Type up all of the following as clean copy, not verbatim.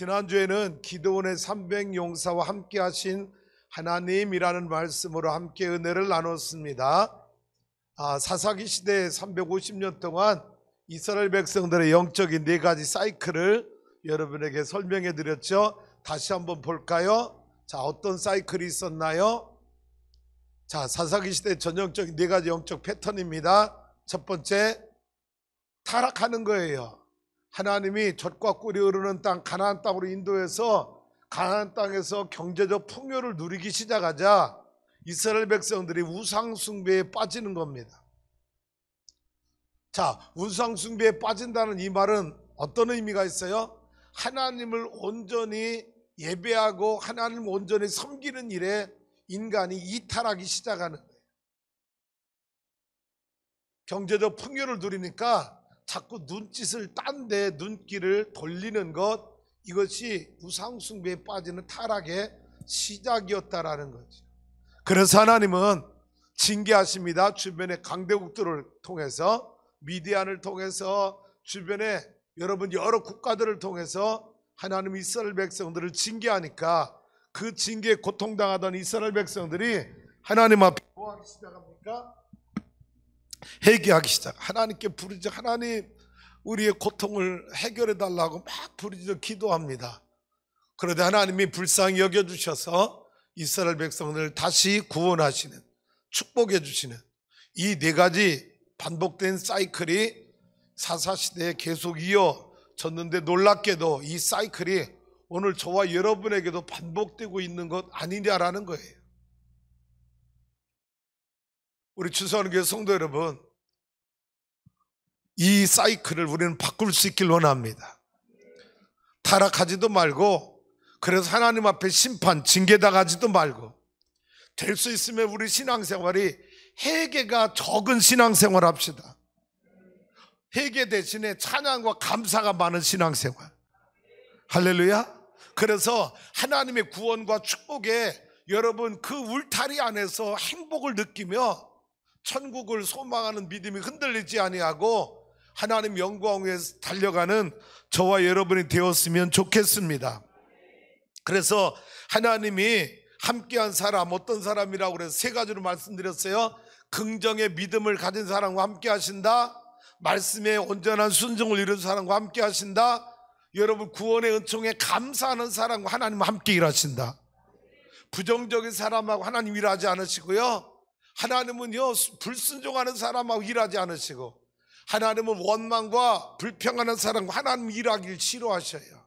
지난주에는 기드온의 300용사와 함께 하신 하나님이라는 말씀으로 함께 은혜를 나눴습니다. 사사기 시대에 350년 동안 이스라엘 백성들의 영적인 네 가지 사이클을 여러분에게 설명해 드렸죠. 다시 한번 볼까요? 자, 어떤 사이클이 있었나요? 자, 사사기 시대 전형적인 네 가지 영적 패턴입니다. 첫 번째, 타락하는 거예요. 하나님이 젖과 꿀이 흐르는 땅 가나안 땅으로 인도해서 가나안 땅에서 경제적 풍요를 누리기 시작하자 이스라엘 백성들이 우상 숭배에 빠지는 겁니다. 자, 우상 숭배에 빠진다는 이 말은 어떤 의미가 있어요? 하나님을 온전히 예배하고 하나님을 온전히 섬기는 일에 인간이 이탈하기 시작하는 거예요. 경제적 풍요를 누리니까 자꾸 눈짓을 딴 데 눈길을 돌리는 것, 이것이 우상숭배에 빠지는 타락의 시작이었다라는 거죠. 그래서 하나님은 징계하십니다. 주변의 강대국들을 통해서, 미디안을 통해서, 주변에 여러분 여러 국가들을 통해서 하나님 이스라엘 백성들을 징계하니까 그 징계에 고통당하던 이스라엘 백성들이 하나님 앞에 뭐 하기 시작합니까? 회개하기 시작. 하나님께 부르짖어, 하나님 우리의 고통을 해결해 달라고 막 부르짖어 기도합니다. 그런데 하나님이 불쌍히 여겨주셔서 이스라엘 백성들을 다시 구원하시는, 축복해 주시는 이 네 가지 반복된 사이클이 사사시대에 계속 이어졌는데, 놀랍게도 이 사이클이 오늘 저와 여러분에게도 반복되고 있는 것 아니냐라는 거예요. 우리 추수하는교회 성도 여러분, 이 사이클을 우리는 바꿀 수 있길 원합니다. 타락하지도 말고, 그래서 하나님 앞에 심판, 징계당하지도 말고, 될 수 있으면 우리 신앙생활이 회개가 적은 신앙생활 합시다. 회개 대신에 찬양과 감사가 많은 신앙생활. 할렐루야. 그래서 하나님의 구원과 축복에 여러분 그 울타리 안에서 행복을 느끼며 천국을 소망하는 믿음이 흔들리지 아니하고 하나님 영광 위에 달려가는 저와 여러분이 되었으면 좋겠습니다. 그래서 하나님이 함께한 사람, 어떤 사람이라고 그래서 세 가지로 말씀드렸어요. 긍정의 믿음을 가진 사람과 함께 하신다. 말씀에 온전한 순종을 이룬 사람과 함께 하신다. 여러분 구원의 은총에 감사하는 사람과 하나님과 함께 일하신다. 부정적인 사람하고 하나님 일하지 않으시고요, 하나님은요 불순종하는 사람하고 일하지 않으시고, 하나님은 원망과 불평하는 사람과 하나님 일하기를 싫어하셔요.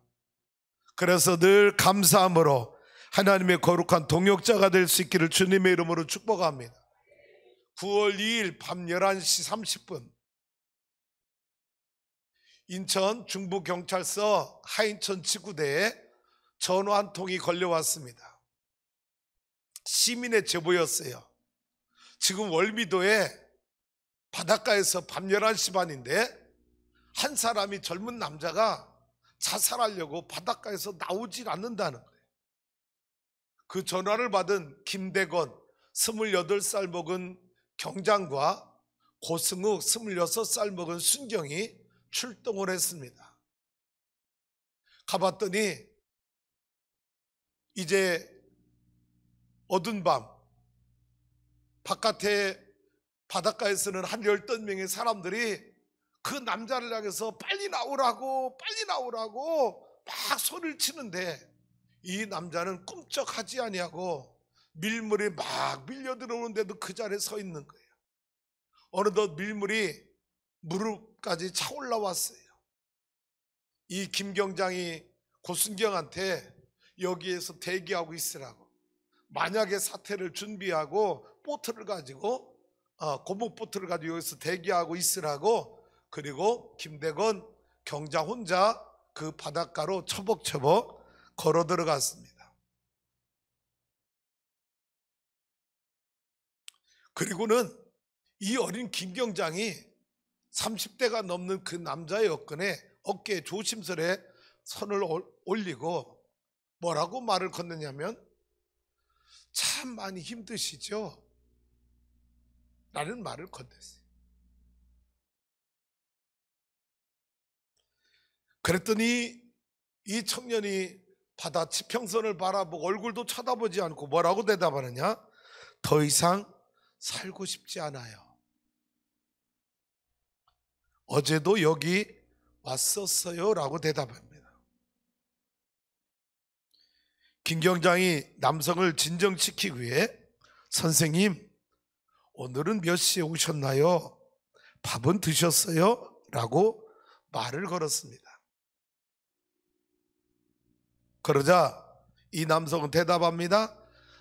그래서 늘 감사함으로 하나님의 거룩한 동역자가 될 수 있기를 주님의 이름으로 축복합니다. 9월 2일 밤 11시 30분 인천 중부경찰서 하인천 지구대에 전화 한 통이 걸려왔습니다. 시민의 제보였어요. 지금 월미도에 바닷가에서 밤 11시 반인데 한 사람이, 젊은 남자가 자살하려고 바닷가에서 나오질 않는다는 거예요. 그 전화를 받은 김대건 28살 먹은 경장과 고승욱 26살 먹은 순경이 출동을 했습니다. 가봤더니 이제 어두운 밤 바깥에 바닷가에서는 한 15명의 사람들이 그 남자를 향해서 빨리 나오라고 막 소리를 치는데 이 남자는 꿈쩍하지 아니하고 밀물이 막 밀려 들어오는데도 그 자리에 서 있는 거예요. 어느덧 밀물이 무릎까지 차올라 왔어요. 이 김경장이 고순경한테 여기에서 대기하고 있으라고, 만약에 사태를 준비하고 보트를 가지고 고목보트를 가지고 여기서 대기하고 있으라고, 그리고 김대건 경장 혼자 그 바닷가로 처벅처벅 걸어 들어갔습니다. 그리고는 이 어린 김경장이 30대가 넘는 그 남자의 어깨에 조심스레 손을 올리고 뭐라고 말을 건네냐면, 참 많이 힘드시죠? 라는 말을 건넸어요. 그랬더니 이 청년이 바다 지평선을 바라보고 얼굴도 쳐다보지 않고 뭐라고 대답하느냐? 더 이상 살고 싶지 않아요. 어제도 여기 왔었어요 라고 대답합니다. 김경장이 남성을 진정시키기 위해 선생님, 오늘은 몇 시에 오셨나요? 밥은 드셨어요? 라고 말을 걸었습니다. 그러자 이 남성은 대답합니다.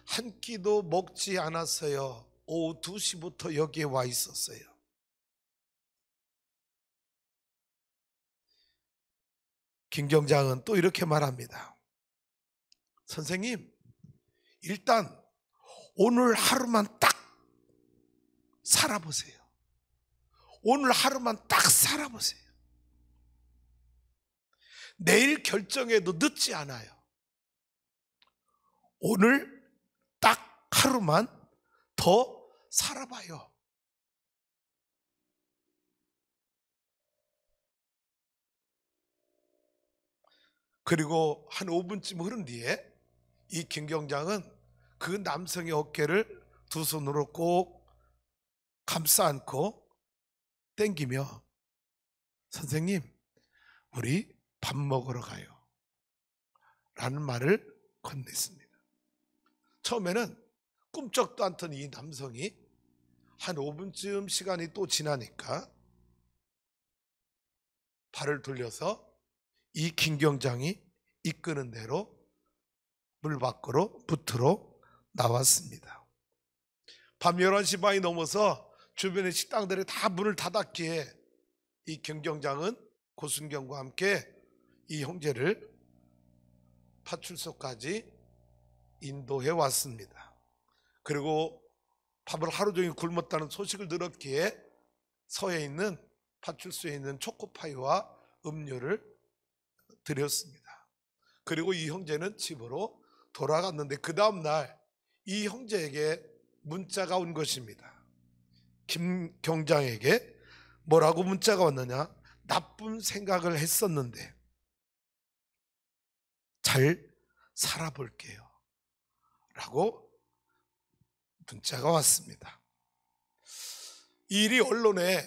한 끼도 먹지 않았어요. 오후 2시부터 여기에 와 있었어요. 김경장은 또 이렇게 말합니다. 선생님, 일단 오늘 하루만 딱 살아보세요. 오늘 하루만 딱 살아보세요. 내일 결정해도 늦지 않아요. 오늘 딱 하루만 더 살아봐요. 그리고 한 5분쯤 흐른 뒤에 이 김경장은 그 남성의 어깨를 두 손으로 꼭 감싸 안고 땡기며 선생님, 우리 밥 먹으러 가요 라는 말을 건넸습니다. 처음에는 꿈쩍도 않던 이 남성이 한 5분쯤 시간이 또 지나니까 발을 돌려서 이 김경장이 이끄는 대로 물 밖으로 붓으로 나왔습니다. 밤 11시 반이 넘어서 주변의 식당들이 다 문을 닫았기에 이 김경장은 고순경과 함께 이 형제를 파출소까지 인도해 왔습니다. 그리고 밥을 하루 종일 굶었다는 소식을 들었기에 서해 있는 파출소에 있는 초코파이와 음료를 드렸습니다. 그리고 이 형제는 집으로 돌아갔는데 그 다음날 이 형제에게 문자가 온 것입니다. 김경장에게 뭐라고 문자가 왔느냐? 나쁜 생각을 했었는데 잘 살아볼게요 라고 문자가 왔습니다. 이 일이 언론에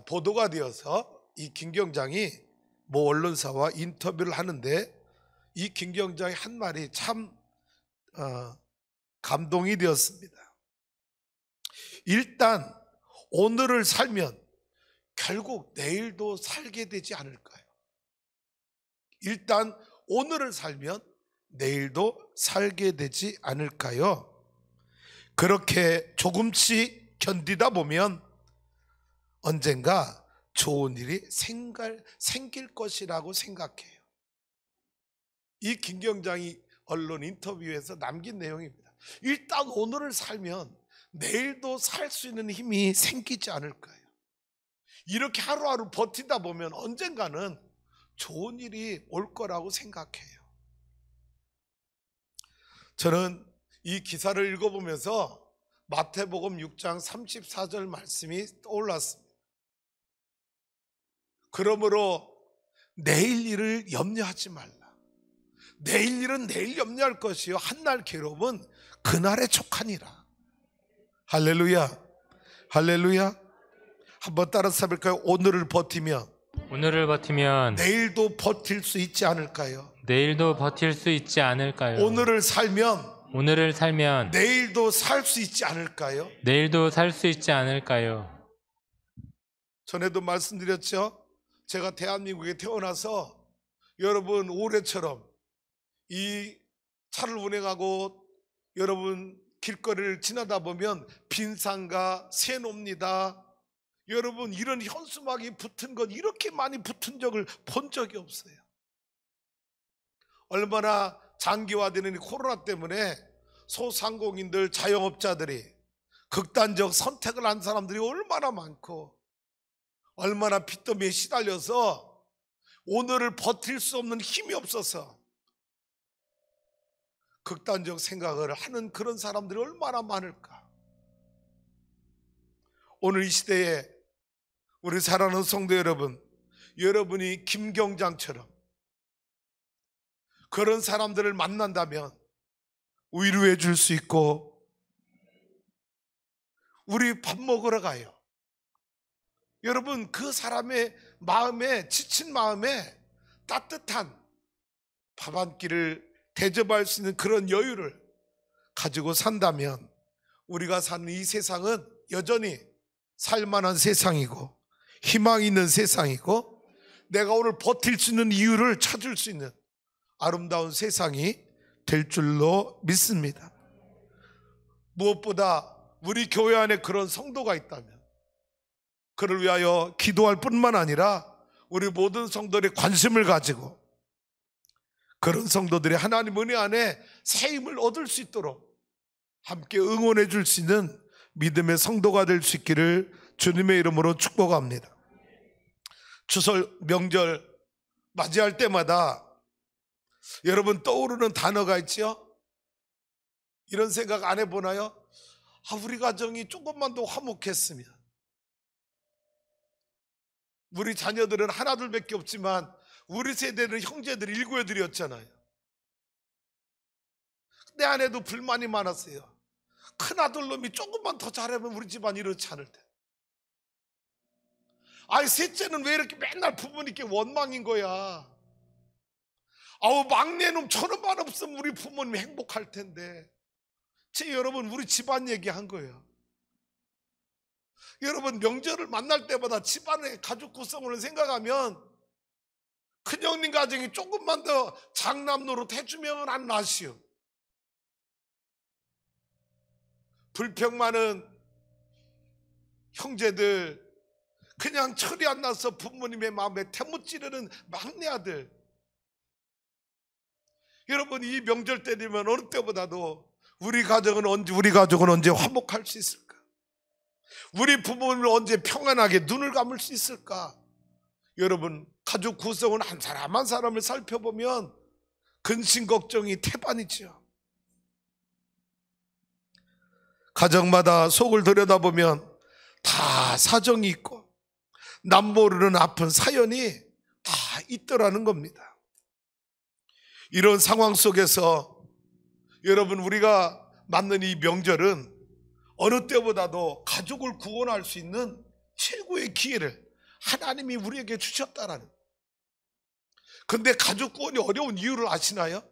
보도가 되어서 이 김경장이 모 언론사와 인터뷰를 하는데 이 김경장의 한 말이 참 감동이 되었습니다. 일단 오늘을 살면 결국 내일도 살게 되지 않을까요? 일단 오늘을 살면 내일도 살게 되지 않을까요? 그렇게 조금씩 견디다 보면 언젠가 좋은 일이 생길 것이라고 생각해요. 이 김경장이 언론 인터뷰에서 남긴 내용입니다. 일단 오늘을 살면 내일도 살 수 있는 힘이 생기지 않을까요? 이렇게 하루하루 버티다 보면 언젠가는 좋은 일이 올 거라고 생각해요. 저는 이 기사를 읽어보면서 마태복음 6장 34절 말씀이 떠올랐습니다. 그러므로 내일 일을 염려하지 말라. 내일 일은 내일 염려할 것이요 한날 괴로움은 그날에 족하니라. 할렐루야, 할렐루야. 한번 따라서 해볼까요? 오늘을 버티면 내일도 버틸 수 있지 않을까요? 내일도 버틸 수 있지 않을까요? 오늘을 살면 내일도 살 수 있지 않을까요? 내일도 살 수 있지 않을까요? 전에도 말씀드렸죠. 제가 대한민국에 태어나서 여러분 올해처럼 이 차를 운행하고 여러분 길거리를 지나다 보면 빈상가 새놉니다. 여러분 이런 현수막이 붙은 건 이렇게 많이 붙은 적을 본 적이 없어요. 얼마나 장기화되는 이 코로나 때문에 소상공인들, 자영업자들이 극단적 선택을 한 사람들이 얼마나 많고 얼마나 빚더미에 시달려서 오늘을 버틸 수 없는 힘이 없어서 극단적 생각을 하는 그런 사람들이 얼마나 많을까. 오늘 이 시대에 우리 사랑하는 성도 여러분, 여러분이 김경장처럼 그런 사람들을 만난다면 위로해 줄 수 있고, 우리 밥 먹으러 가요. 여러분, 그 사람의 마음에, 지친 마음에 따뜻한 밥 한 끼를 대접할 수 있는 그런 여유를 가지고 산다면 우리가 사는 이 세상은 여전히 살만한 세상이고 희망 있는 세상이고, 내가 오늘 버틸 수 있는 이유를 찾을 수 있는 아름다운 세상이 될 줄로 믿습니다. 무엇보다 우리 교회 안에 그런 성도가 있다면 그를 위하여 기도할 뿐만 아니라 우리 모든 성도들의 관심을 가지고 그런 성도들이 하나님 은혜 안에 새 힘을 얻을 수 있도록 함께 응원해 줄 수 있는 믿음의 성도가 될 수 있기를 주님의 이름으로 축복합니다. 추석 명절 맞이할 때마다 여러분 떠오르는 단어가 있죠? 이런 생각 안 해보나요? 우리 가정이 조금만 더 화목했으면. 우리 자녀들은 하나둘밖에 없지만 우리 세대는 형제들이 7애들이었잖아요. 내 안에도 불만이 많았어요. 큰아들 놈이 조금만 더 잘하면 우리 집안 이렇지 않을 때. 셋째는 왜 이렇게 맨날 부모님께 원망인 거야. 막내 놈 저놈만 없으면 우리 부모님이 행복할 텐데. 여러분, 우리 집안 얘기한 거예요. 여러분, 명절을 만날 때마다 집안의 가족 구성을 생각하면 큰형님 가정이 조금만 더 장남 노릇 해주면 안 나시오. 불평 많은 형제들, 그냥 철이 안 나서 부모님의 마음에 태못 찌르는 막내 아들. 여러분, 이 명절 때 되면 어느 때보다도 우리 가족은 언제 화목할 수 있을까? 우리 부모님을 언제 평안하게 눈을 감을 수 있을까? 여러분, 가족 구성은 한 사람 한 사람을 살펴보면 근심 걱정이 태반이죠. 가정마다 속을 들여다보면 다 사정이 있고 남 모르는 아픈 사연이 다 있더라는 겁니다. 이런 상황 속에서 여러분, 우리가 맞는 이 명절은 어느 때보다도 가족을 구원할 수 있는 최고의 기회를 하나님이 우리에게 주셨다라는. 근데 가족 구원이 어려운 이유를 아시나요?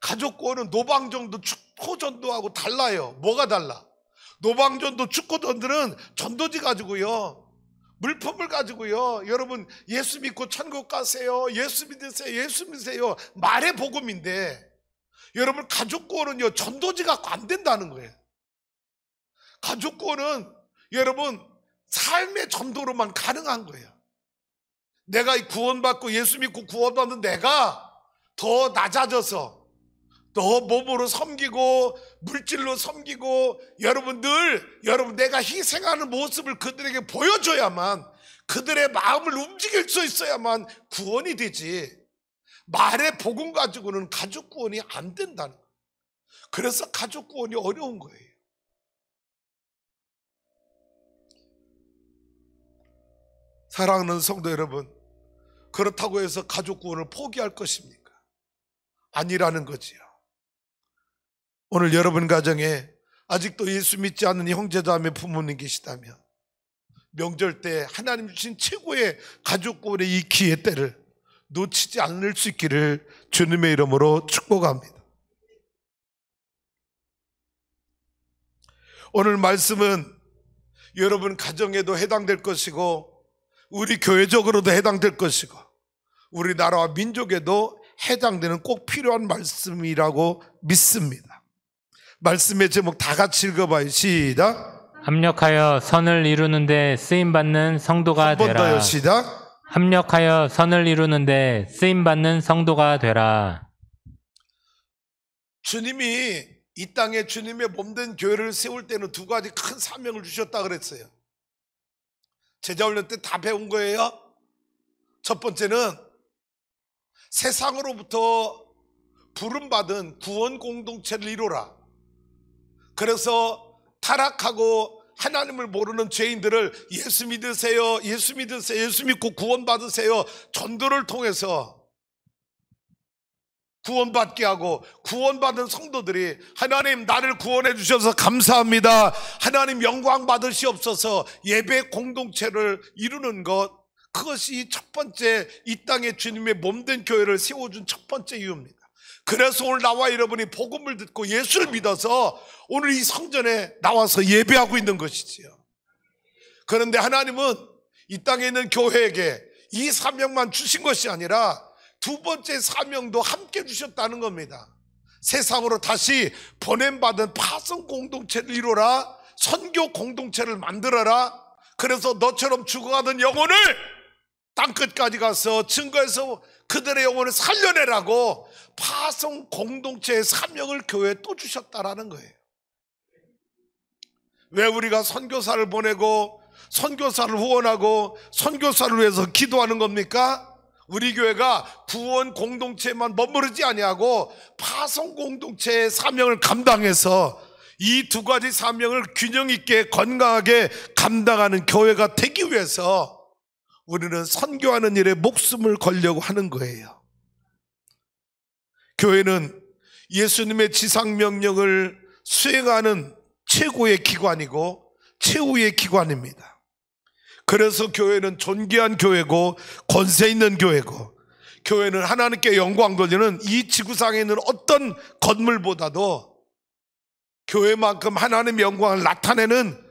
가족 구원은 노방전도 축포전도하고 달라요. 뭐가 달라? 노방전도 축포전도는 전도지 가지고요, 물품을 가지고요, 여러분 예수 믿고 천국 가세요, 예수 믿으세요, 예수 믿으세요, 말의 복음인데, 여러분 가족 구원은요 전도지 갖고 안 된다는 거예요. 가족 구원은 여러분 삶의 전도로만 가능한 거예요. 내가 구원받고 예수 믿고 구원받는 내가 더 낮아져서 더 몸으로 섬기고 물질로 섬기고 여러분 내가 희생하는 모습을 그들에게 보여줘야만, 그들의 마음을 움직일 수 있어야만 구원이 되지, 말의 복음 가지고는 가족 구원이 안 된다는 거예요. 그래서 가족 구원이 어려운 거예요. 사랑하는 성도 여러분, 그렇다고 해서 가족 구원을 포기할 것입니까? 아니라는 거지요. 오늘 여러분 가정에 아직도 예수 믿지 않는 형제자매 부모님 계시다면 명절 때 하나님 주신 최고의 가족 구원의 이 기회 때를 놓치지 않을 수 있기를 주님의 이름으로 축복합니다. 오늘 말씀은 여러분 가정에도 해당될 것이고 우리 교회적으로도 해당될 것이고 우리나라와 민족에도 해당되는 꼭 필요한 말씀이라고 믿습니다. 말씀의 제목 다 같이 읽어봐요. 시작. 합력하여 선을 이루는 데 쓰임받는 성도가 되라. 한 번 더요. 시작. 합력하여 선을 이루는 데 쓰임받는 성도가 되라. 주님이 이 땅에 주님의 몸된 교회를 세울 때는 두 가지 큰 사명을 주셨다 그랬어요. 제자훈련 때 다 배운 거예요. 첫 번째는 세상으로부터 부름받은 구원 공동체를 이루라. 그래서 타락하고 하나님을 모르는 죄인들을 예수 믿으세요, 예수 믿으세요, 예수 믿고 구원 받으세요 전도를 통해서 구원받게 하고 구원받은 성도들이 하나님 나를 구원해 주셔서 감사합니다, 하나님 영광 받으시옵소서 예배 공동체를 이루는 것, 그것이 첫 번째 이 땅에 주님의 몸된 교회를 세워준 첫 번째 이유입니다. 그래서 오늘 나와 여러분이 복음을 듣고 예수를 믿어서 오늘 이 성전에 나와서 예배하고 있는 것이지요. 그런데 하나님은 이 땅에 있는 교회에게 이 사명만 주신 것이 아니라 두 번째 사명도 함께 주셨다는 겁니다. 세상으로 다시 보냄받은 파송 공동체를 이루라, 선교 공동체를 만들어라. 그래서 너처럼 죽어가던 영혼을 땅끝까지 가서 증거해서 그들의 영혼을 살려내라고 파송 공동체의 사명을 교회에 또 주셨다라는 거예요. 왜 우리가 선교사를 보내고 선교사를 후원하고 선교사를 위해서 기도하는 겁니까? 우리 교회가 구원 공동체만 머무르지 아니하고 파송 공동체의 사명을 감당해서 이 두 가지 사명을 균형 있게 건강하게 감당하는 교회가 되기 위해서 우리는 선교하는 일에 목숨을 걸려고 하는 거예요. 교회는 예수님의 지상명령을 수행하는 최고의 기관이고 최후의 기관입니다. 그래서 교회는 존귀한 교회고 권세 있는 교회고, 교회는 하나님께 영광 돌리는 이 지구상에 있는 어떤 건물보다도 교회만큼 하나님의 영광을 나타내는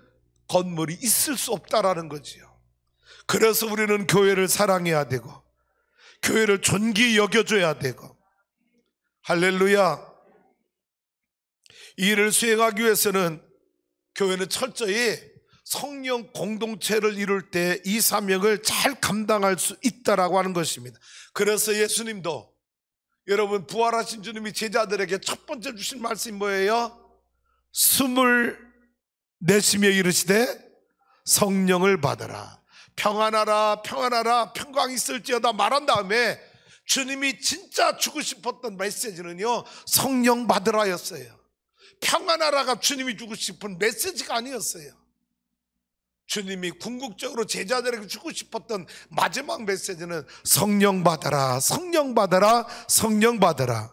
건물이 있을 수 없다라는 거지요. 그래서 우리는 교회를 사랑해야 되고 교회를 존귀히 여겨줘야 되고, 할렐루야. 이 일을 수행하기 위해서는 교회는 철저히 성령 공동체를 이룰 때 이 사명을 잘 감당할 수 있다라고 하는 것입니다. 그래서 예수님도, 여러분, 부활하신 주님이 제자들에게 첫 번째 주신 말씀이 뭐예요? 숨을 내쉬며 이르시되 성령을 받아라, 평안하라 평안하라 평강이 있을지어다 말한 다음에 주님이 진짜 주고 싶었던 메시지는요, 성령 받으라였어요. 평안하라가 주님이 주고 싶은 메시지가 아니었어요. 주님이 궁극적으로 제자들에게 주고 싶었던 마지막 메시지는 성령 받아라, 성령 받아라, 성령 받아라.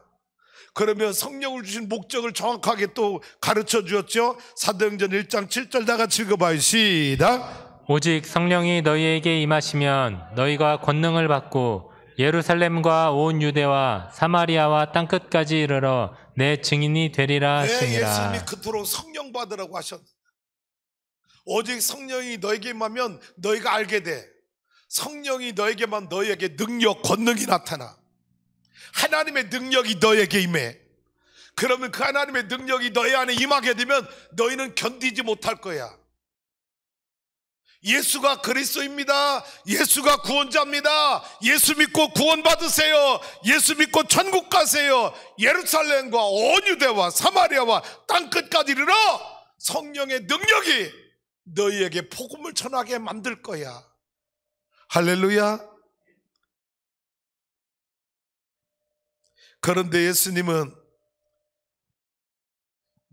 그러면 성령을 주신 목적을 정확하게 또 가르쳐 주었죠. 사도행전 1장 7절 다 같이 읽어봐요. 시작. 오직 성령이 너희에게 임하시면 너희가 권능을 받고 예루살렘과 온 유대와 사마리아와 땅끝까지 이르러 내 증인이 되리라 하시니라. 예수님이 그토록 성령 받으라고 하셨는데, 오직 성령이 너에게 임하면 너희가 알게 돼. 성령이 너에게만 너희에게 능력, 권능이 나타나. 하나님의 능력이 너에게 임해. 그러면 그 하나님의 능력이 너희 안에 임하게 되면 너희는 견디지 못할 거야. 예수가 그리스도입니다. 예수가 구원자입니다. 예수 믿고 구원받으세요. 예수 믿고 천국 가세요. 예루살렘과 온 유대와 사마리아와 땅끝까지 이르러 성령의 능력이 너희에게 복음을 전하게 만들 거야. 할렐루야. 그런데 예수님은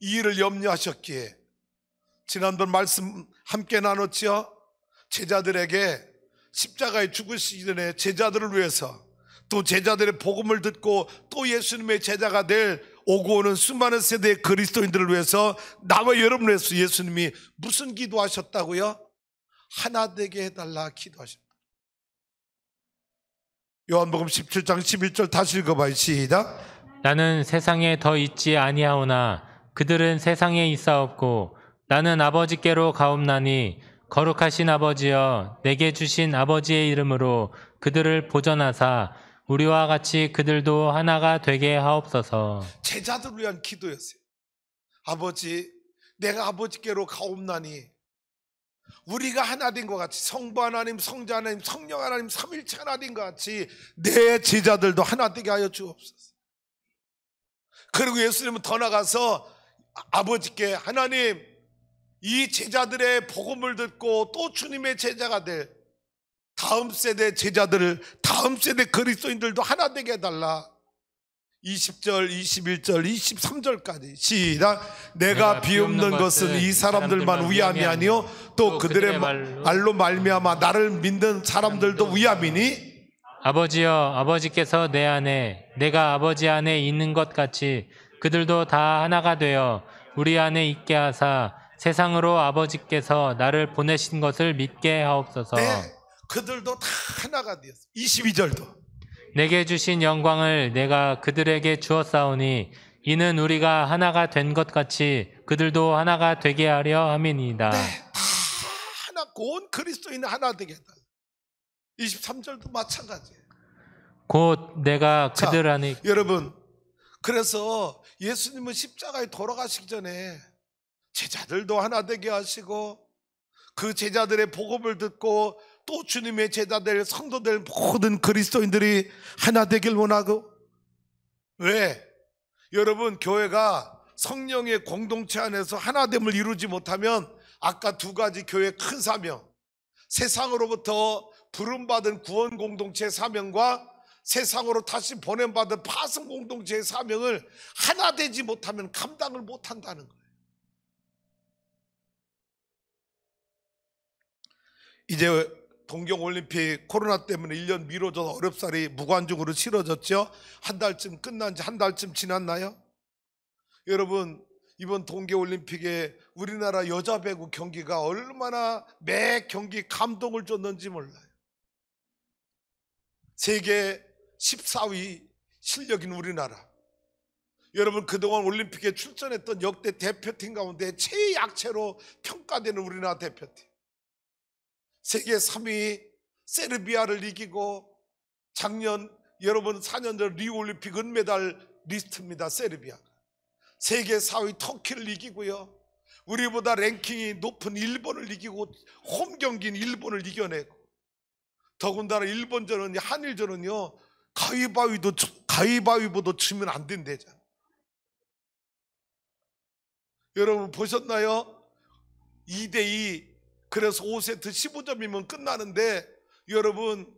이 일을 염려하셨기에 지난번 말씀 함께 나눴죠. 제자들에게 십자가에 죽으시기 전에 제자들을 위해서, 또 제자들의 복음을 듣고 또 예수님의 제자가 될 오고 오는 수많은 세대의 그리스도인들을 위해서 나와 여러분을 위해서 예수님이 무슨 기도하셨다고요? 하나 되게 해달라 기도하셨다. 요한복음 17장 11절 다시 읽어봐요. 시작. 나는 세상에 더 있지 아니하오나 그들은 세상에 있사옵고 나는 아버지께로 가옵나니 거룩하신 아버지여 내게 주신 아버지의 이름으로 그들을 보전하사 우리와 같이 그들도 하나가 되게 하옵소서. 제자들을 위한 기도였어요. 아버지, 내가 아버지께로 가옵나니 우리가 하나 된 것 같이, 성부 하나님, 성자 하나님, 성령 하나님, 삼일체 하나 된 것 같이 내 제자들도 하나 되게 하여 주옵소서. 그리고 예수님은 더 나가서 아버지께, 하나님, 이 제자들의 복음을 듣고 또 주님의 제자가 될 다음 세대 제자들을, 다음 세대 그리스도인들도 하나 되게 해달라. 20절, 21절, 23절까지 시작. 내가 비옵는 것은 이 사람들만 위함이 아니요 또 그들의 말로 말미암아 나를 믿는 사람들도 위함이니. 아버지여, 아버지께서 내 안에, 내가 아버지 안에 있는 것 같이 그들도 다 하나가 되어 우리 안에 있게 하사 세상으로 아버지께서 나를 보내신 것을 믿게 하옵소서. 네, 그들도 다 하나가 되었어. 22절도 내게 주신 영광을 내가 그들에게 주었사오니 이는 우리가 하나가 된 것 같이 그들도 하나가 되게 하려 함이니이다. 네, 다 하나, 온 그리스도인은 하나 되겠다. 23절도 마찬가지예요. 곧 내가 자, 그들 안에. 여러분, 그래서 예수님은 십자가에 돌아가시기 전에 제자들도 하나 되게 하시고 그 제자들의 복음을 듣고 또 주님의 제자들, 성도들 모든 그리스도인들이 하나 되길 원하고. 왜? 여러분, 교회가 성령의 공동체 안에서 하나됨을 이루지 못하면 아까 두 가지 교회의 큰 사명, 세상으로부터 부름받은 구원 공동체의 사명과 세상으로 다시 보냄받은 파송 공동체의 사명을 하나 되지 못하면 감당을 못한다는 거예요. 이제 동경올림픽 코로나 때문에 1년 미뤄져서 어렵사리 무관중으로 치러졌죠. 한 달쯤 끝난 지 한 달쯤 지났나요? 여러분, 이번 동계올림픽에 우리나라 여자 배구 경기가 얼마나 매 경기 감동을 줬는지 몰라요. 세계 14위 실력인 우리나라, 여러분 그동안 올림픽에 출전했던 역대 대표팀 가운데 최약체로 평가되는 우리나라 대표팀, 세계 3위 세르비아를 이기고, 작년 여러분 4년 전 리우올림픽 은메달 리스트입니다. 세르비아가 세계 4위 터키를 이기고요, 우리보다 랭킹이 높은 일본을 이기고 홈 경기인 일본을 이겨내고, 더군다나 일본전은 한일전은요 가위바위보도 치면 안 된대잖아. 여러분 보셨나요? 2대2, 그래서 5세트 15점이면 끝나는데 여러분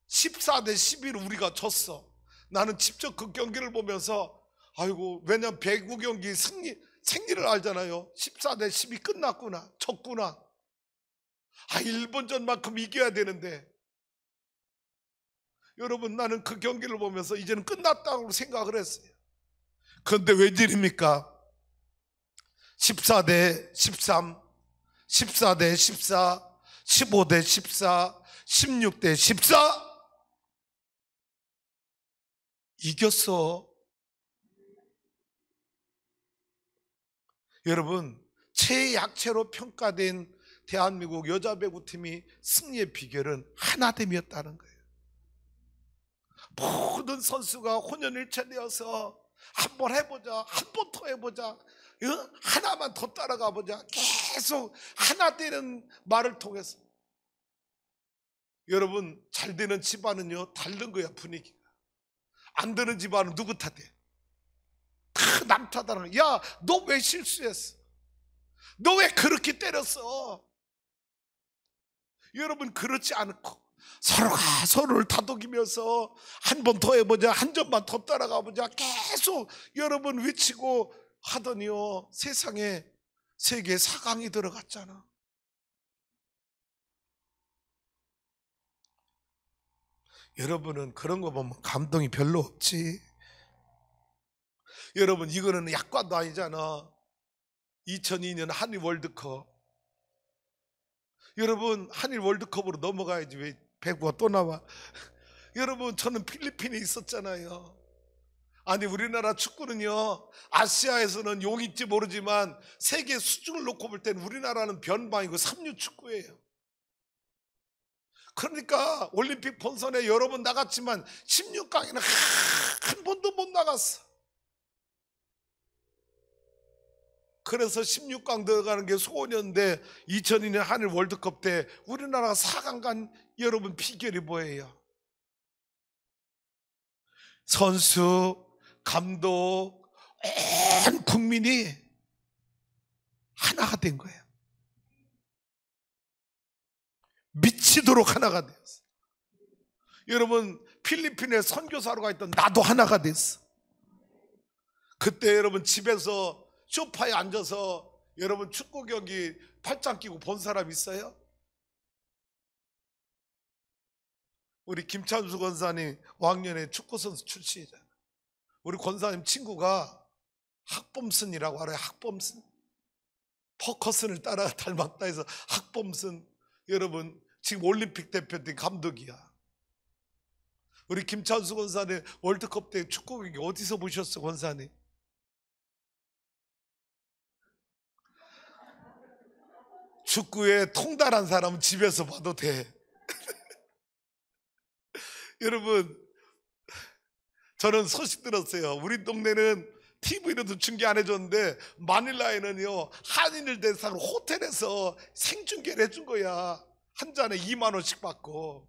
14대 11로 우리가 졌어. 나는 직접 그 경기를 보면서 아이고, 왜냐면 배구 경기 생리를 알잖아요. 14대 12 끝났구나, 졌구나. 일본전만큼 이겨야 되는데. 여러분, 나는 그 경기를 보면서 이제는 끝났다고 생각을 했어요. 그런데 웬일입니까? 14대 13, 14대 14, 15대 14, 16대 14 이겼어. 여러분, 최약체로 평가된 대한민국 여자 배구팀이 승리의 비결은 하나됨이었다는 거예요. 모든 선수가 혼연일체되어서 한 번 해보자, 한 번 더 해보자, 하나만 더 따라가 보자, 계속 하나 되는 말을 통해서. 여러분, 잘 되는 집안은요 다른 거야, 분위기가. 안 되는 집안은 누구 탓해? 다 남 탓하는 거야. 야, 너 왜 실수했어? 너 왜 그렇게 때렸어? 여러분, 그렇지 않고 서로가 서로를 다독이면서 한 번 더 해보자, 한 점만 더 따라가 보자, 계속 여러분 외치고 하더니요 세상에 세계 4강이 들어갔잖아. 여러분은 그런 거 보면 감동이 별로 없지. 여러분, 이거는 약과도 아니잖아. 2002년 한일 월드컵. 여러분, 한일 월드컵으로 넘어가야지 왜 배구가 또 나와? 여러분, 저는 필리핀에 있었잖아요. 아니, 우리나라 축구는요 아시아에서는 용인지 모르지만 세계 수준을 놓고 볼 때는 우리나라는 변방이고 삼류 축구예요. 그러니까 올림픽 본선에 여러 번 나갔지만 16강에는 한 번도 못 나갔어. 그래서 16강 들어가는 게 소원이었는데 2002년 한일 월드컵 때 우리나라가 4강 간 여러분 비결이 뭐예요? 선수, 감독, 온 국민이 하나가 된 거예요. 미치도록 하나가 되었어. 여러분, 필리핀에 선교사로 가 있던 나도 하나가 됐어. 그때 여러분 집에서 소파에 앉아서 여러분 축구 경기 팔짱 끼고 본 사람 있어요? 우리 김찬수 권사님 왕년에 축구선수 출신이잖아요. 우리 권사님 친구가 학범슨이라고 알아요. 학범슨. 퍼커슨을 따라 닮았다 해서 학범슨. 여러분 지금 올림픽 대표팀 감독이야. 우리 김찬수 권사님 월드컵 때 축구 경기 어디서 보셨어, 권사님? 축구에 통달한 사람은 집에서 봐도 돼. 여러분, 저는 소식 들었어요. 우리 동네는 TV로도 중계 안 해줬는데 마닐라에는요 한인을 대상으로 호텔에서 생중계를 해준 거야. 한 잔에 2만 원씩 받고.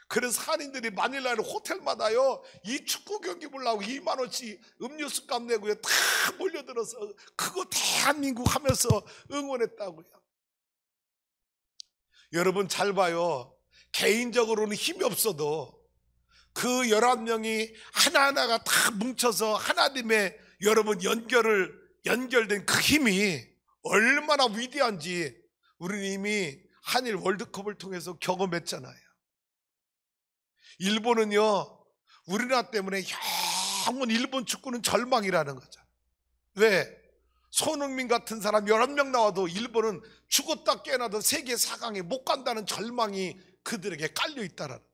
그래서 한인들이 마닐라에는 호텔마다요 이 축구 경기 보려고 2만 원씩 음료수 값 내고요 다 몰려들어서 그거 대한민국 하면서 응원했다고요. 여러분 잘 봐요. 개인적으로는 힘이 없어도 그 11명이 하나하나가 다 뭉쳐서 하나님의 여러분 연결된 그 힘이 얼마나 위대한지 우리는 이미 한일 월드컵을 통해서 경험했잖아요. 일본은요 우리나라 때문에 영원 일본 축구는 절망이라는 거죠. 왜? 손흥민 같은 사람 11명 나와도 일본은 죽었다 깨어나도 세계 4강에 못 간다는 절망이 그들에게 깔려 있다라는 거예요.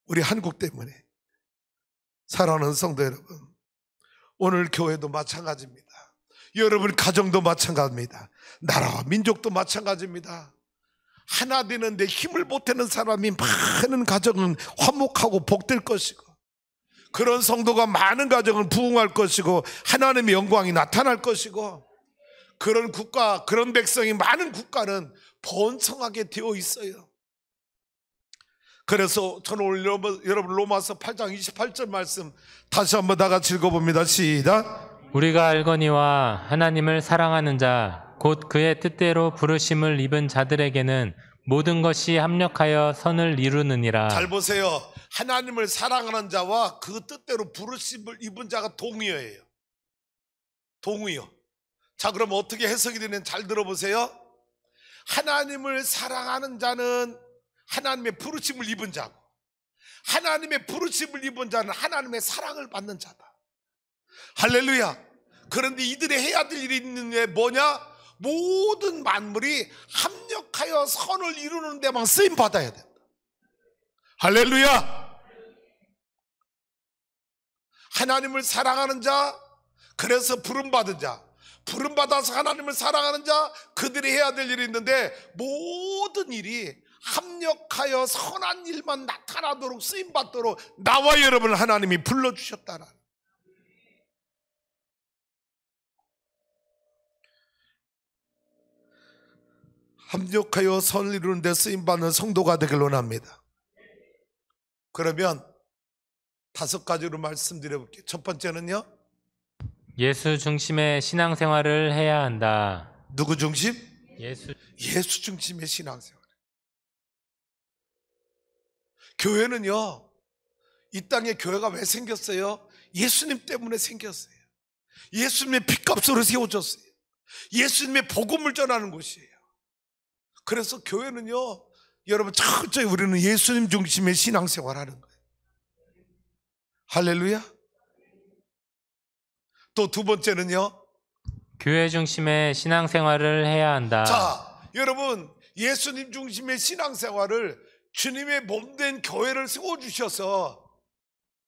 우리 한국 때문에. 사랑하는 성도 여러분, 오늘 교회도 마찬가지입니다. 여러분 가정도 마찬가지입니다. 나라와 민족도 마찬가지입니다. 하나 되는데 힘을 보태는 사람이 많은 가정은 화목하고 복될 것이고, 그런 성도가 많은 가정은 부흥할 것이고 하나님의 영광이 나타날 것이고, 그런 국가, 그런 백성이 많은 국가는 번성하게 되어 있어요. 그래서 저는 오늘 여러분 로마서 8장 28절 말씀 다시 한번 다 같이 읽어봅니다. 시작. 우리가 알거니와 하나님을 사랑하는 자 곧 그의 뜻대로 부르심을 입은 자들에게는 모든 것이 합력하여 선을 이루느니라. 잘 보세요. 하나님을 사랑하는 자와 그 뜻대로 부르심을 입은 자가 동의어예요. 동의어. 자, 그럼 어떻게 해석이 되는지 잘 들어보세요. 하나님을 사랑하는 자는 하나님의 부르심을 입은 자고, 하나님의 부르심을 입은 자는 하나님의 사랑을 받는 자다. 할렐루야. 그런데 이들이 해야 될 일이 있는 게 뭐냐? 모든 만물이 합력하여 선을 이루는 데만 쓰임 받아야 된다. 할렐루야. 하나님을 사랑하는 자, 그래서 부름받은 자, 부름받아서 하나님을 사랑하는 자, 그들이 해야 될 일이 있는데 모든 일이 합력하여 선한 일만 나타나도록 쓰임받도록 나와 여러분을 하나님이 불러주셨다라. 합력하여 선을 이루는 데 쓰임받는 성도가 되길 원합니다. 그러면 5가지로 말씀드려 볼게요. 첫 번째는요, 예수 중심의 신앙생활을 해야 한다. 누구 중심? 예수 중심의 신앙생활. 교회는요, 이 땅에 교회가 왜 생겼어요? 예수님 때문에 생겼어요. 예수님의 핏값으로 세워졌어요. 예수님의 복음을 전하는 곳이에요. 그래서 교회는요, 여러분 철저히 우리는 예수님 중심의 신앙생활 하는 거예요. 할렐루야. 또 두 번째는요, 교회 중심의 신앙생활을 해야 한다. 자, 여러분 예수님 중심의 신앙생활을 주님의 몸된 교회를 세워주셔서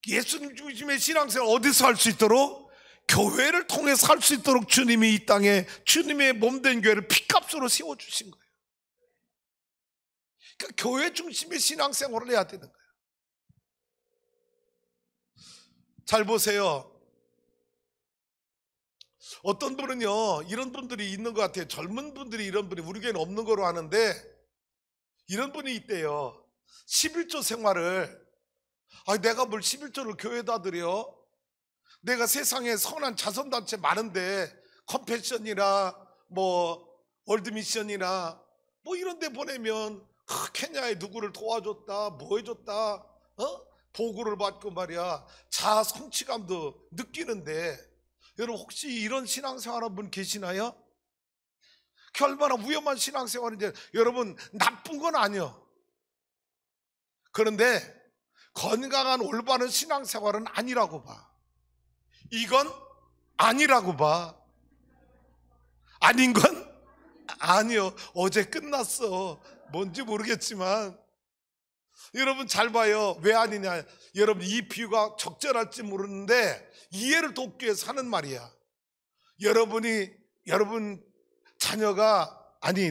예수님 중심의 신앙생활 어디서 할 수 있도록? 교회를 통해서 할 수 있도록 주님이 이 땅에 주님의 몸된 교회를 핏값으로 세워주신 거예요. 그러니까 교회 중심의 신앙생활을 해야 되는 거예요. 잘 보세요. 어떤 분은요, 이런 분들이 있는 것 같아요. 젊은 분들이 이런 분이 우리 교회는 없는 거로 하는데, 이런 분이 있대요. 11조 생활을, 내가 뭘 11조를 교회에다 드려? 내가 세상에 선한 자선단체 많은데 컴패션이나 뭐 월드미션이나 뭐 이런 데 보내면 케냐에 누구를 도와줬다, 뭐 해줬다, 보고를 받고 말이야, 자아 성취감도 느끼는데, 여러분 혹시 이런 신앙생활 한 분 계시나요? 그 얼마나 위험한 신앙생활인데, 여러분 나쁜 건 아니요. 그런데 건강한 올바른 신앙생활은 아니라고 봐. 이건 아니라고 봐. 아닌 건 아니요. 어제 끝났어. 뭔지 모르겠지만 여러분 잘 봐요. 왜 아니냐. 여러분 이 비유가 적절할지 모르는데 이해를 돕기 위해서 하는 말이야. 여러분 자녀가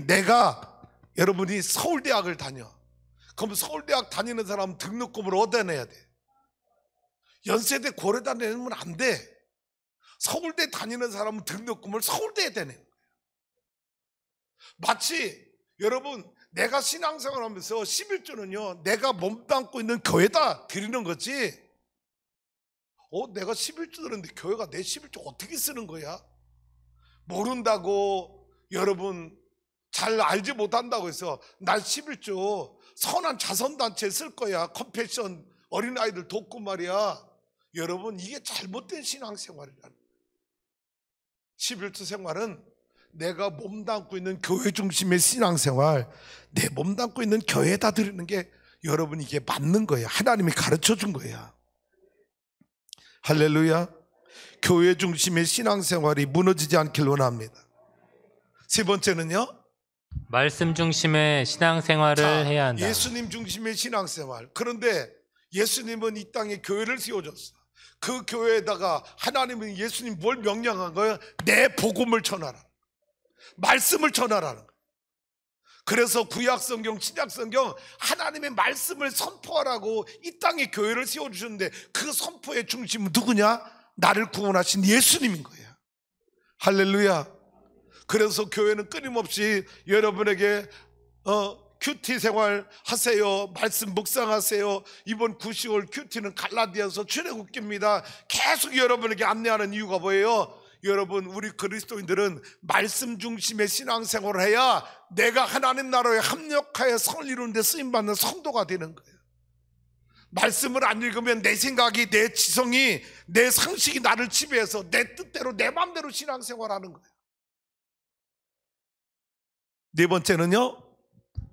내가 여러분이 서울대학을 다녀. 그럼 서울대학 다니는 사람은 등록금을 어디다 내야 돼? 연세대 고려다 내면 안 돼. 서울대 다니는 사람은 등록금을 서울대에 내는 거예요. 마치 여러분 내가 신앙생활 하면서 11조는요 내가 몸담고 있는 교회다 드리는 거지. 내가 11조 드렸는데 교회가 내 11조 어떻게 쓰는 거야? 모른다고 여러분 잘 알지 못한다고 해서 난 11조 선한 자선단체에 쓸 거야. 컴패션 어린아이들 돕고 말이야. 여러분 이게 잘못된 신앙생활이라는 거예요. 11조 생활은 내가 몸담고 있는 교회 중심의 신앙생활, 내 몸담고 있는 교회에다 드리는 게 여러분 이게 맞는 거예요. 하나님이 가르쳐 준 거야. 할렐루야. 교회 중심의 신앙생활이 무너지지 않길 원합니다. 세 번째는요, 말씀 중심의 신앙생활을 해야 한다. 예수님 중심의 신앙생활. 그런데 예수님은 이 땅에 교회를 세워줬어. 그 교회에다가 하나님은 예수님 뭘 명령한 거예요? 내 복음을 전하라. 말씀을 전하라는 거예요. 그래서 구약성경, 신약성경 하나님의 말씀을 선포하라고 이 땅에 교회를 세워주셨는데 그 선포의 중심은 누구냐? 나를 구원하신 예수님인 거예요. 할렐루야. 그래서 교회는 끊임없이 여러분에게 큐티 생활 하세요. 말씀 묵상하세요. 이번 9, 10월 큐티는 갈라디아서 출애굽기입니다. 계속 여러분에게 안내하는 이유가 뭐예요? 여러분 우리 그리스도인들은 말씀 중심의 신앙생활을 해야 내가 하나님 나라에 합력하여 선을 이루는 데 쓰임받는 성도가 되는 거예요. 말씀을 안 읽으면 내 생각이, 내 지성이, 내 상식이 나를 지배해서 내 뜻대로 내 마음대로 신앙생활하는 거예요. 네 번째는요,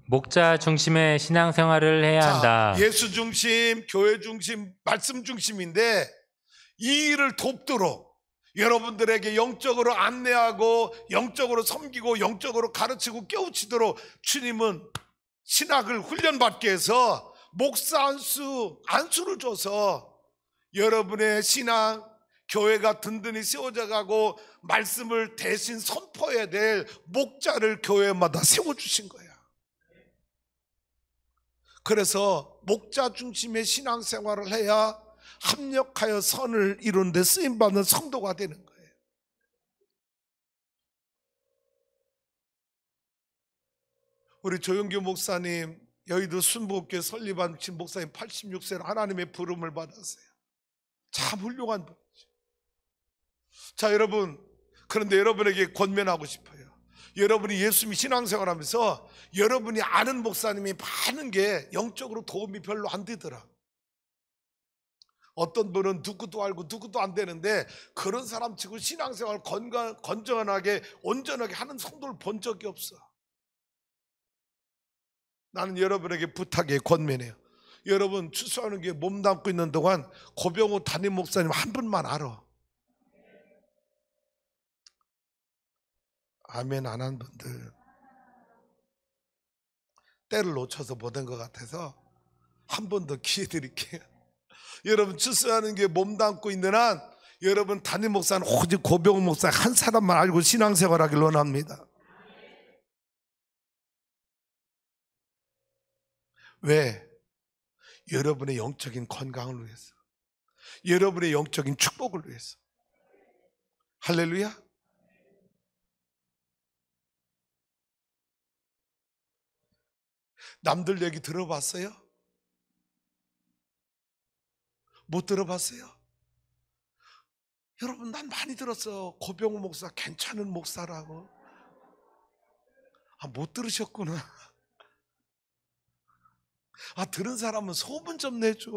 목자 중심의 신앙생활을 해야 한다. 예수 중심, 교회 중심, 말씀 중심인데 이 일을 돕도록 여러분들에게 영적으로 안내하고 영적으로 섬기고 영적으로 가르치고 깨우치도록 주님은 신학을 훈련받게 해서 목사 안수를 줘서 여러분의 신앙, 교회가 든든히 세워져 가고 말씀을 대신 선포해야 될 목자를 교회마다 세워주신 거야. 그래서 목자 중심의 신앙생활을 해야 합력하여 선을 이루는 데 쓰임받는 성도가 되는 거예요. 우리 조영규 목사님, 여의도 순복음교회 설립한 목사님 86세로 하나님의 부름을 받았어요. 참 훌륭한 분이죠. 자, 여러분, 그런데 여러분에게 권면하고 싶어요. 여러분이 예수님 신앙생활 하면서 여러분이 아는 목사님이 많은 게 영적으로 도움이 별로 안 되더라. 어떤 분은 누구도 알고 누구도 안 되는데 그런 사람 치고 신앙생활 건전하게 온전하게 하는 성도를 본 적이 없어. 나는 여러분에게 부탁해, 권면해요. 여러분 추수하는 게 몸담고 있는 동안 고병호 담임 목사님 한 분만 알아. 아멘 안 한 분들 때를 놓쳐서 못한 것 같아서 한 번 더 기회 드릴게요. 여러분 추수하는 게 몸담고 있는 한 여러분 담임 목사는 오직 고병호 목사 한 사람만 알고 신앙생활하길 원합니다. 왜? 여러분의 영적인 건강을 위해서, 여러분의 영적인 축복을 위해서. 할렐루야. 남들 얘기 들어봤어요? 못 들어봤어요? 여러분 난 많이 들었어. 고병호 목사 괜찮은 목사라고. 못 들으셨구나. 들은 사람은 소문 좀 내줘.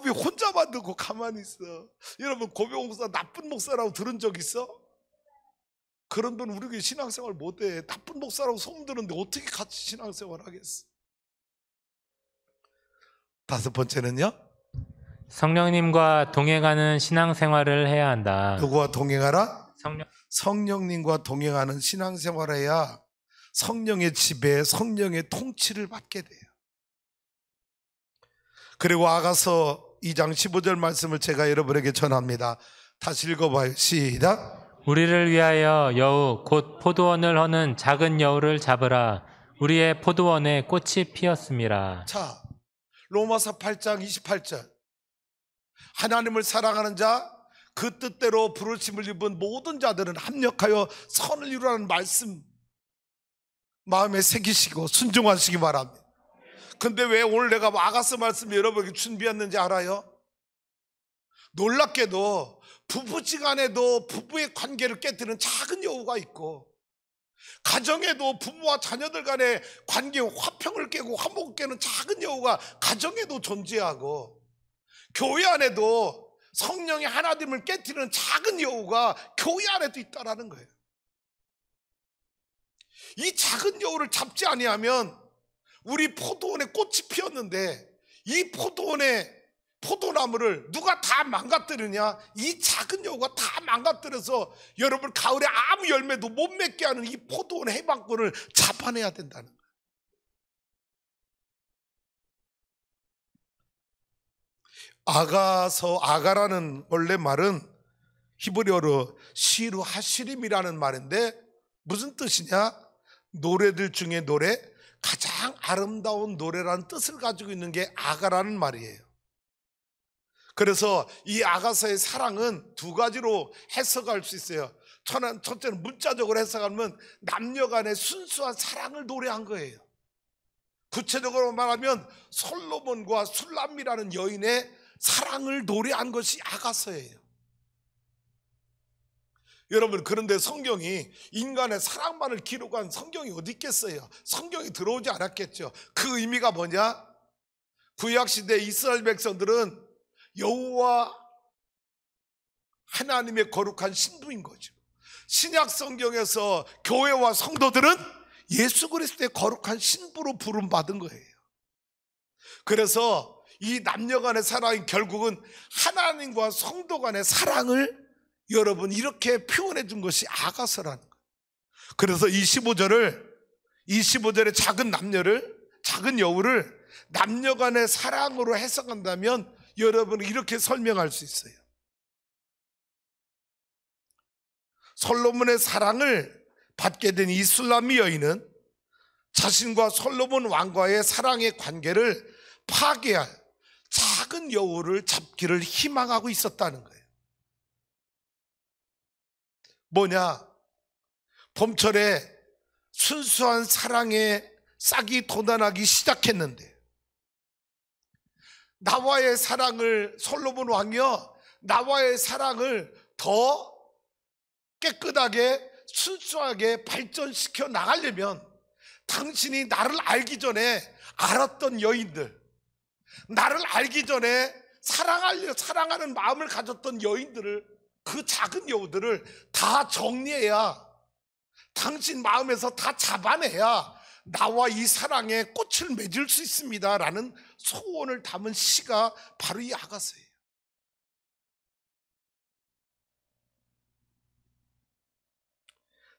왜 혼자만 듣고 가만히 있어? 여러분 고병호 목사 나쁜 목사라고 들은 적 있어? 그런 분 우리 교회 신앙생활 못해. 나쁜 목사라고 소문 들었는데 어떻게 같이 신앙생활 하겠어? 5번째는요? 성령님과 동행하는 신앙생활을 해야 한다. 누구와 동행하라? 성령. 성령님과 동행하는 신앙생활을 해야 성령의 지배, 성령의 통치를 받게 돼요. 그리고 아가서 2장 15절 말씀을 제가 여러분에게 전합니다. 다시 읽어봐요. 시작. 우리를 위하여 여우 곧 포도원을 허는 작은 여우를 잡으라. 우리의 포도원에 꽃이 피었음이라. 자, 로마서 8장 28절. 하나님을 사랑하는 자, 그 뜻대로 부르심을 입은 모든 자들은 합력하여 선을 이루라는 말씀 마음에 새기시고 순종하시기 바랍니다. 근데 왜 오늘 내가 아가서 말씀 여러분에게 준비했는지 알아요? 놀랍게도 부부지간에도 부부의 관계를 깨뜨리는 작은 여우가 있고, 가정에도 부부와 자녀들 간의 관계 화평을 깨고 화목을 깨는 작은 여우가 가정에도 존재하고, 교회 안에도 성령의 하나님을 깨뜨리는 작은 여우가 교회 안에도 있다라는 거예요. 이 작은 여우를 잡지 아니하면 우리 포도원에 꽃이 피었는데 이 포도원의 포도나무를 누가 다 망가뜨리냐? 이 작은 여우가 다 망가뜨려서 여러분 가을에 아무 열매도 못 맺게 하는 이 포도원의 해방권을 잡아내야 된다는 거예요. 아가라는 원래 말은 히브리어로 시루 하시림이라는 말인데 무슨 뜻이냐? 노래들 중에 노래, 가장 아름다운 노래라는 뜻을 가지고 있는 게 아가라는 말이에요. 그래서 이 아가서의 사랑은 두 가지로 해석할 수 있어요. 첫째는 문자적으로 해석하면 남녀 간의 순수한 사랑을 노래한 거예요. 구체적으로 말하면 솔로몬과 술람이라는 여인의 사랑을 노래한 것이 아가서예요. 여러분, 그런데 성경이 인간의 사랑만을 기록한 성경이 어디 있겠어요? 성경이 들어오지 않았겠죠. 그 의미가 뭐냐? 구약시대 이스라엘 백성들은 여호와 하나님의 거룩한 신부인 거죠. 신약 성경에서 교회와 성도들은 예수 그리스도의 거룩한 신부로 부름받은 거예요. 그래서 이 남녀 간의 사랑이 결국은 하나님과 성도 간의 사랑을 여러분 이렇게 표현해 준 것이 아가서라는 거예요. 그래서 25절의 작은 여우를 남녀 간의 사랑으로 해석한다면 여러분은 이렇게 설명할 수 있어요. 솔로몬의 사랑을 받게 된 이 술람미 여인은 자신과 솔로몬 왕과의 사랑의 관계를 파괴할 작은 여우를 잡기를 희망하고 있었다는 거예요. 뭐냐? 봄철에 순수한 사랑의 싹이 돋아나기 시작했는데 나와의 사랑을, 솔로몬 왕이여 나와의 사랑을 더 깨끗하게 순수하게 발전시켜 나가려면 당신이 나를 알기 전에 알았던 여인들, 나를 알기 전에 사랑하는 마음을 가졌던 여인들을, 그 작은 여우들을 다 정리해야, 당신 마음에서 다 잡아내야 나와 이 사랑에 꽃을 맺을 수 있습니다 라는 소원을 담은 시가 바로 이 아가서예요.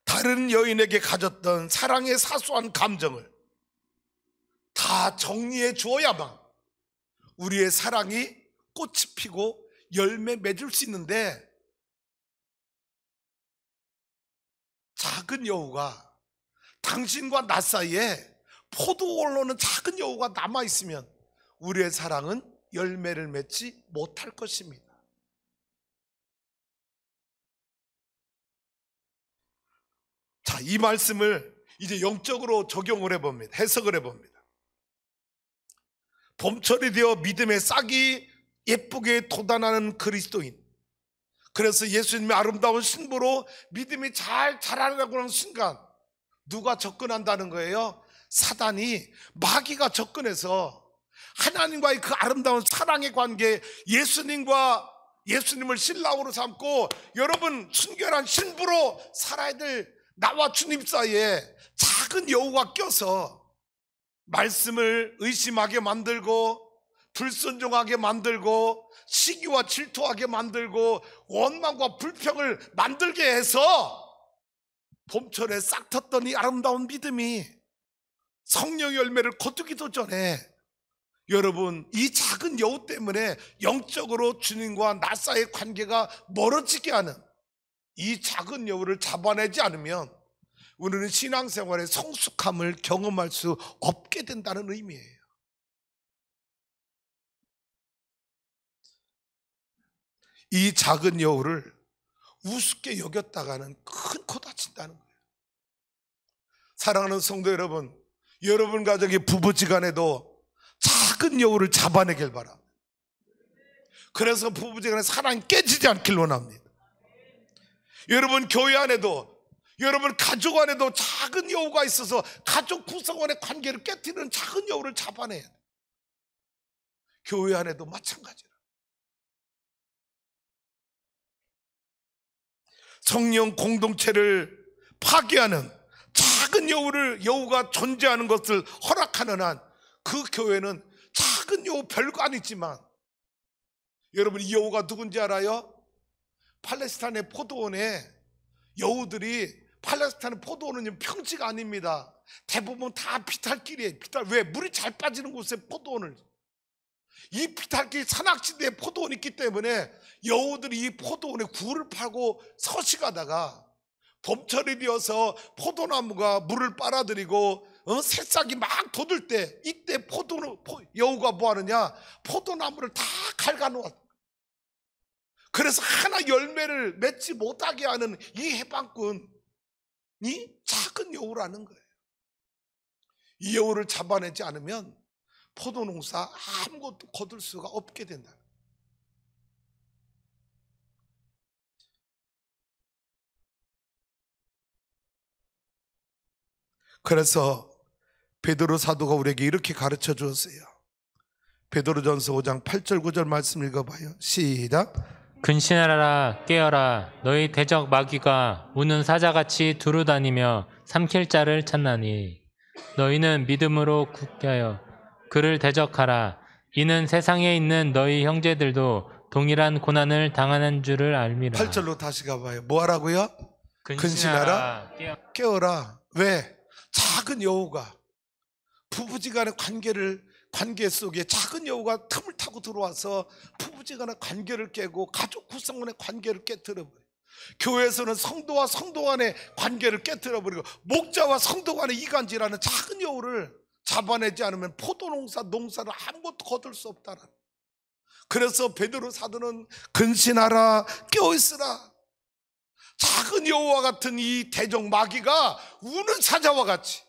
다른 여인에게 가졌던 사랑의 사소한 감정을 다 정리해 주어야만 우리의 사랑이 꽃이 피고 열매 맺을 수 있는데, 작은 여우가 당신과 나 사이에 포도원로는 작은 여우가 남아있으면 우리의 사랑은 열매를 맺지 못할 것입니다. 자, 이 말씀을 이제 영적으로 적용을 해봅니다. 해석을 해봅니다. 봄철이 되어 믿음의 싹이 예쁘게 돋아나는 그리스도인, 그래서 예수님의 아름다운 신부로 믿음이 잘 자라나고 하는 순간 누가 접근한다는 거예요? 사단이, 마귀가 접근해서 하나님과의 그 아름다운 사랑의 관계, 예수님을 신랑으로 삼고 여러분 순결한 신부로 살아야 될 나와 주님 사이에 작은 여우가 껴서 말씀을 의심하게 만들고 불순종하게 만들고 시기와 질투하게 만들고 원망과 불평을 만들게 해서 봄철에 싹 텄던 이 아름다운 믿음이 성령의 열매를 거두기도 전에 여러분 이 작은 여우 때문에 영적으로 주님과 나 사이의 관계가 멀어지게 하는 이 작은 여우를 잡아내지 않으면 우리는 신앙생활의 성숙함을 경험할 수 없게 된다는 의미예요. 이 작은 여우를 우습게 여겼다가는 큰 코 다친다는 거예요. 사랑하는 성도 여러분, 여러분 가정의 부부지간에도 작은 여우를 잡아내길 바랍니다. 그래서 부부지간에 사랑이 깨지지 않길 원합니다. 여러분 교회 안에도, 여러분 가족 안에도 작은 여우가 있어서 가족 구성원의 관계를 깨뜨리는 작은 여우를 잡아내야 돼요. 교회 안에도 마찬가지로 성령 공동체를 파괴하는 작은 여우가 존재하는 것을 허락하는 한 그 교회는 작은 여우 별거 아니지만, 여러분 이 여우가 누군지 알아요? 팔레스타인의 포도원에 여우들이, 팔레스타인 포도원은 평지가 아닙니다. 대부분 다 비탈길이에요. 왜? 물이 잘 빠지는 곳에 포도원을, 이 비탈길 산악지대에 포도원이 있기 때문에 여우들이 이 포도원에 굴을 파고 서식하다가 봄철이 되어서 포도나무가 물을 빨아들이고 새싹이 막 돋을 때, 이때 여우가 뭐 하느냐? 포도나무를 다 갉아놓아. 그래서 하나 열매를 맺지 못하게 하는 이 해방꾼이 작은 여우라는 거예요. 이 여우를 잡아내지 않으면 포도농사 아무것도 거둘 수가 없게 된다. 그래서 베드로 사도가 우리에게 이렇게 가르쳐 주었어요. 베드로전서 5장 8절 9절 말씀 읽어봐요. 시작. 근신하라 깨어라 너희 대적 마귀가 우는 사자같이 두루다니며 삼킬 자를 찾나니 너희는 믿음으로 굳게 하여 그를 대적하라. 이는 세상에 있는 너희 형제들도 동일한 고난을 당하는 줄을 알미라. 8절로 다시 가봐요. 뭐 하라고요? 근신하라 깨어라. 왜? 작은 여우가 부부지간의 관계 속에 작은 여우가 틈을 타고 들어와서 부부지간의 관계를 깨고 가족 구성원의 관계를 깨뜨려버려요. 교회에서는 성도와 성도 간의 관계를 깨뜨려버리고 목자와 성도 간의 이간질하는 작은 여우를 잡아내지 않으면 농사를 아무것도 거둘 수 없다는. 그래서 베드로 사도는 근신하라 깨어있으라. 작은 여우와 같은 이 대적 마귀가 우는 사자와 같이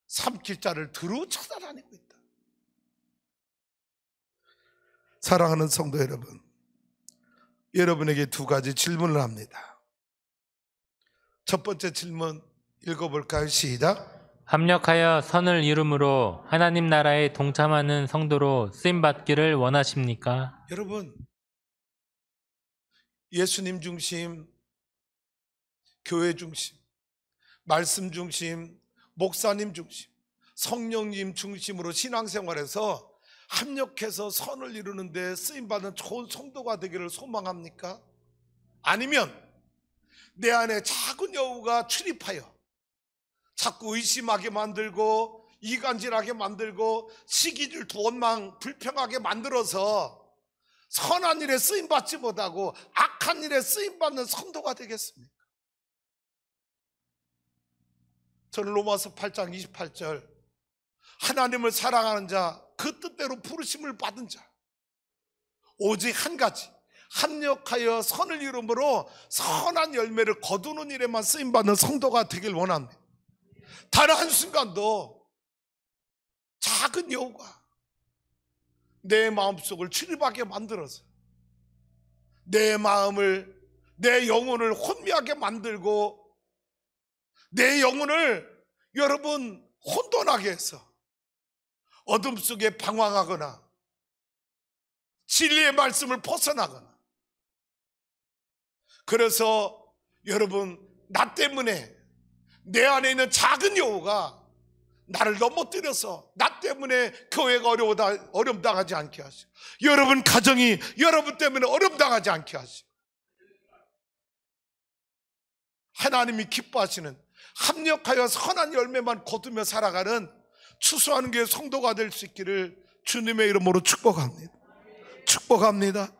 삼킬 자를 두루 찾아다니고 있다. 사랑하는 성도 여러분, 여러분에게 두 가지 질문을 합니다. 첫 번째 질문 읽어볼까요? 시작. 합력하여 선을 이룸으로 하나님 나라에 동참하는 성도로 쓰임받기를 원하십니까? 여러분, 예수님 중심, 교회 중심, 말씀 중심, 목사님 중심, 성령님 중심으로 신앙생활에서 합력해서 선을 이루는데 쓰임받는 좋은 성도가 되기를 소망합니까? 아니면 내 안에 작은 여우가 출입하여 자꾸 의심하게 만들고 이간질하게 만들고 시기질투 원망 불평하게 만들어서 선한 일에 쓰임받지 못하고 악한 일에 쓰임받는 성도가 되겠습니까? 저는 로마서 8장 28절 하나님을 사랑하는 자, 그 뜻대로 부르심을 받은 자, 오직 한 가지 합력하여 선을 이룸으로 선한 열매를 거두는 일에만 쓰임받는 성도가 되길 원합니다. 단 한순간도 작은 여우가 내 마음속을 출입하게 만들어서 내 마음을, 내 영혼을 혼미하게 만들고 내 영혼을 여러분 혼돈하게 해서 어둠 속에 방황하거나 진리의 말씀을 벗어나거나, 그래서 여러분 나 때문에 내 안에 있는 작은 여우가 나를 넘어뜨려서 나 때문에 교회가 어려움 당하지 않게 하시고, 여러분 가정이 여러분 때문에 어려움 당하지 않게 하시고, 하나님이 기뻐하시는 합력하여 선한 열매만 거두며 살아가는 추수하는 게 성도가 될 수 있기를 주님의 이름으로 축복합니다. 축복합니다.